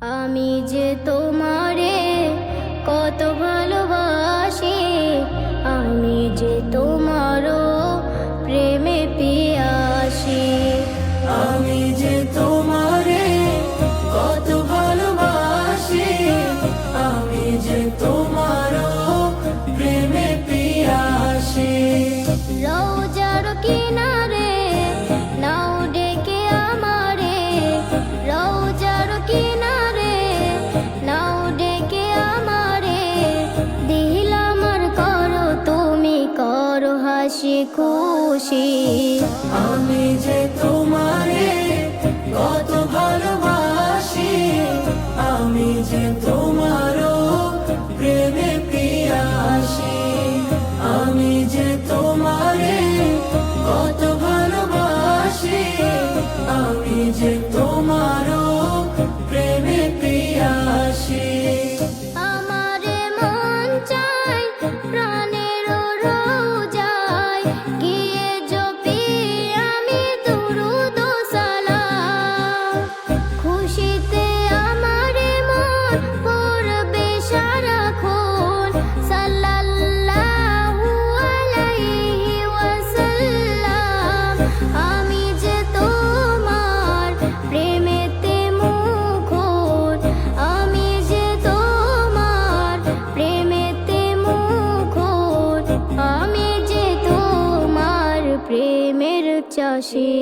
আমি যে তোমারে কত ভালোবাসি, আমি যে তোমারও প্রেমে পিয়াসি। আমি যে তোমারে কত ভালোবাসি, আমি যে তোমারও প্রেমে পিয়াসি। রওজার কিনারে নাও ডেকে আমারে, রওজার কিনারে নাও ডেকে আমারে। দিল আমার করো তুমি, করো হাসি খুশি। আমি যে তোমারে কত ভালোবাসি, আমি যে তোমারও প্রেমে পিয়াসি। আমি যে তোমারে কত ভালোবাসি, আমি যে তোমারও প্রেমে পিয়াসি। আমারে মন চাই প্রাণের রওজায়, গিয়ে জপি আমি দুরূদ ও সালাম। খুশিতে আমারে মন পড়বে সারাক্ষণ, সাল্লাল্লাহু আলাইহি ওয়াসাল্লাম। আমি যে তোমার প্রেমেতে মুখর, আমি যে তোমার প্রেমেতে মুখর, আমি যে তোমার প্রেমের চাষী।